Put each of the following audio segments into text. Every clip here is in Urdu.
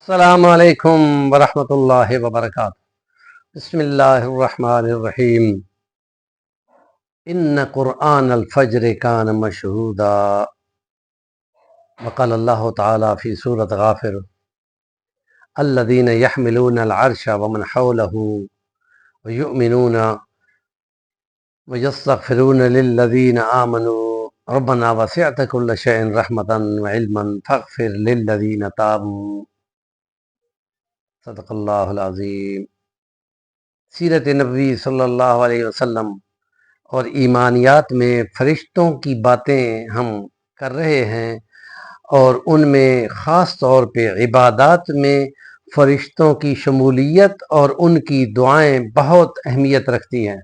السلام علیکم ورحمۃ اللہ وبرکاتہ۔ بسم اللہ الرحمن الرحیم۔ ان قرآن الفجر کان مشہودا، وقال اللہ تعالی فی سورۃ غافر الذین یحملون العرش ومن حولہ ویؤمنون ویستغفرون للذین آمنوا ربنا وسعت کل شیء رحمۃ وعلما فاغفر للذین تابوا، صدق اللہ العظیم۔ سیرت نبوی صلی اللہ علیہ وسلم اور ایمانیات میں فرشتوں کی باتیں ہم کر رہے ہیں، اور ان میں خاص طور پہ عبادات میں فرشتوں کی شمولیت اور ان کی دعائیں بہت اہمیت رکھتی ہیں،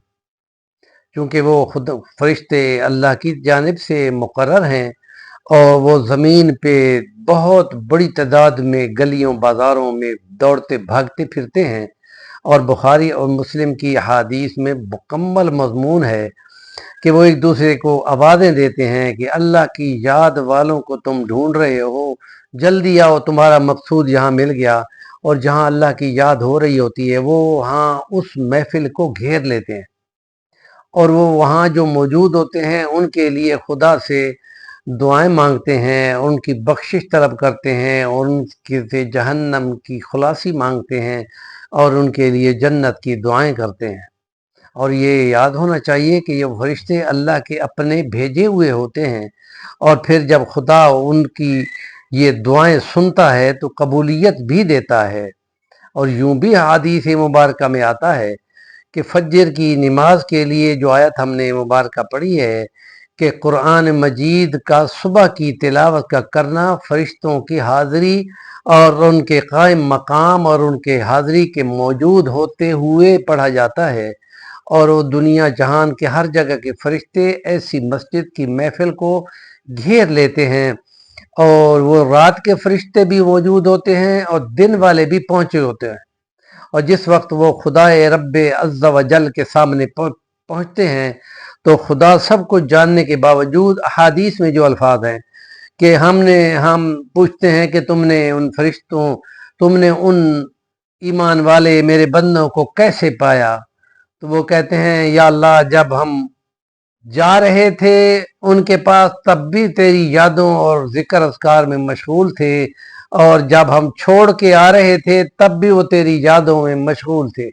کیونکہ وہ خود فرشتے اللہ کی جانب سے مقرر ہیں اور وہ زمین پہ بہت بڑی تعداد میں گلیوں بازاروں میں دوڑتے بھاگتے پھرتے ہیں، اور بخاری اور مسلم کی احادیث میں مکمل مضمون ہے کہ وہ ایک دوسرے کو آوازیں دیتے ہیں کہ اللہ کی یاد والوں کو تم ڈھونڈ رہے ہو، جلدی آؤ، تمہارا مقصود یہاں مل گیا۔ اور جہاں اللہ کی یاد ہو رہی ہوتی ہے وہ وہاں اس محفل کو گھیر لیتے ہیں، اور وہ وہاں جو موجود ہوتے ہیں ان کے لیے خدا سے دعائیں مانگتے ہیں، ان کی بخشش طلب کرتے ہیں، اور ان سے جہنم کی خلاصی مانگتے ہیں، اور ان کے لیے جنت کی دعائیں کرتے ہیں۔ اور یہ یاد ہونا چاہیے کہ یہ فرشتے اللہ کے اپنے بھیجے ہوئے ہوتے ہیں، اور پھر جب خدا ان کی یہ دعائیں سنتا ہے تو قبولیت بھی دیتا ہے۔ اور یوں بھی حدیث مبارکہ میں آتا ہے کہ فجر کی نماز کے لیے جو آیت ہم نے مبارکہ پڑھی ہے کہ قرآن مجید کا صبح کی تلاوت کا کرنا فرشتوں کی حاضری اور ان کے قائم مقام اور ان کے حاضری کے موجود ہوتے ہوئے پڑھا جاتا ہے، اور وہ دنیا جہان کے ہر جگہ کے فرشتے ایسی مسجد کی محفل کو گھیر لیتے ہیں، اور وہ رات کے فرشتے بھی موجود ہوتے ہیں اور دن والے بھی پہنچے ہوتے ہیں، اور جس وقت وہ خدا رب عز و جل کے سامنے پہنچتے ہیں تو خدا سب کچھ جاننے کے باوجود احادیث میں جو الفاظ ہیں کہ ہم پوچھتے ہیں کہ تم نے ان ایمان والے میرے بندوں کو کیسے پایا؟ تو وہ کہتے ہیں یا اللہ، جب ہم جا رہے تھے ان کے پاس تب بھی تیری یادوں اور ذکر اذکار میں مشغول تھے، اور جب ہم چھوڑ کے آ رہے تھے تب بھی وہ تیری یادوں میں مشغول تھے۔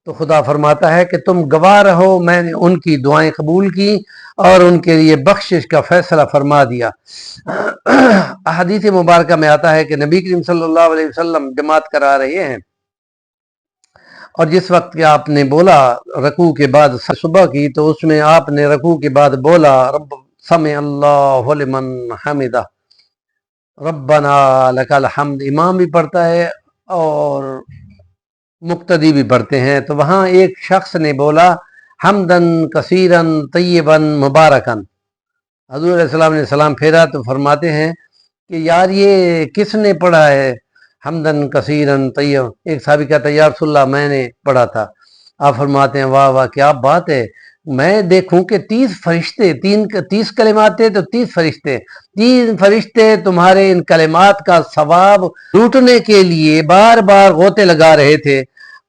تو خدا فرماتا ہے کہ تم گواہ رہو، میں نے ان کی دعائیں قبول کی اور ان کے لیے بخشش کا فیصلہ فرما دیا۔ احادیث مبارکہ میں آتا ہے کہ نبی کریم صلی اللہ علیہ وسلم جماعت کرا رہے ہیں، اور جس وقت کہ آپ نے بولا رکوع کے بعد صبح کی، تو اس میں آپ نے رکوع کے بعد بولا رب سمع اللہ لمن حمدہ، ربنا لک الحمد، امام بھی پڑھتا ہے اور مقتدی بھی پڑھتے ہیں۔ تو وہاں ایک شخص نے بولا حمدن کثیرن طیبن مبارکن، حضور علیہ السلام نے سلام پھیرا تو فرماتے ہیں کہ یار یہ کس نے پڑھا ہے حمدن کثیرن طیب؟ ایک صحابی کہتا ہے یا رسول اللہ میں نے پڑھا تھا۔ آپ فرماتے ہیں واہ واہ کیا بات ہے، میں دیکھوں کہ 30 فرشتے 30 کلمات تھے، تو 30 فرشتے تمہارے ان کلمات کا ثواب لوٹنے کے لیے بار بار غوطے لگا رہے تھے،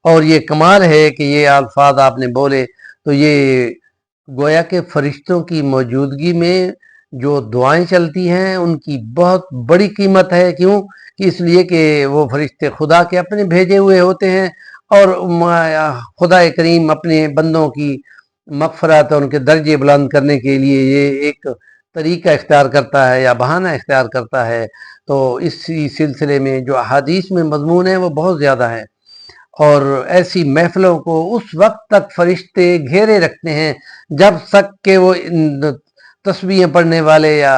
اور یہ کمال ہے کہ یہ الفاظ آپ نے بولے۔ تو یہ گویا کہ فرشتوں کی موجودگی میں جو دعائیں چلتی ہیں ان کی بہت بڑی قیمت ہے۔ کیوں؟ کہ اس لیے کہ وہ فرشتے خدا کے اپنے بھیجے ہوئے ہوتے ہیں، اور خدا کریم اپنے بندوں کی مغفرت اور ان کے درجے بلند کرنے کے لیے یہ ایک طریقہ اختیار کرتا ہے یا بہانہ اختیار کرتا ہے۔ تو اسی سلسلے میں جو احادیث میں مضمون ہے وہ بہت زیادہ ہے، اور ایسی محفلوں کو اس وقت تک فرشتے گھیرے رکھتے ہیں جب تک کہ وہ تسبیحیں پڑھنے والے یا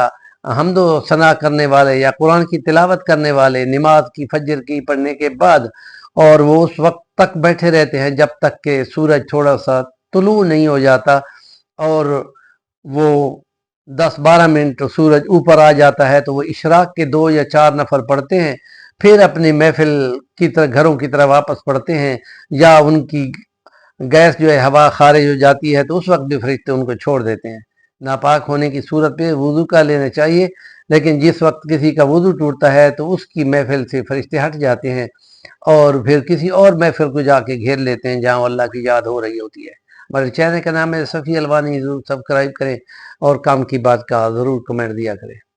حمد و ثنا کرنے والے یا قرآن کی تلاوت کرنے والے نماز کی فجر کی پڑھنے کے بعد، اور وہ اس وقت تک بیٹھے رہتے ہیں جب تک کہ سورج تھوڑا سا طلوع نہیں ہو جاتا، اور وہ 10-12 منٹ سورج اوپر آ جاتا ہے تو وہ اشراق کے 2 یا 4 نفل پڑھتے ہیں، پھر اپنی محفل کی طرح گھروں کی طرح واپس پڑھتے ہیں، یا ان کی گیس جو ہے ہوا خارج ہو جاتی ہے تو اس وقت بھی فرشتے ان کو چھوڑ دیتے ہیں۔ ناپاک ہونے کی صورت پہ وضو کا لینا چاہیے، لیکن جس وقت کسی کا وضو ٹوٹتا ہے تو اس کی محفل سے فرشتے ہٹ جاتے ہیں اور پھر کسی اور محفل کو جا کے گھیر لیتے ہیں جہاں اللہ کی یاد ہو رہی ہوتی ہے۔ ہمارے چینل کا نام ہے صفی الوانی، ضرور سبسکرائب کریں اور کام کی بات کا ضرور کمنٹ دیا کریں۔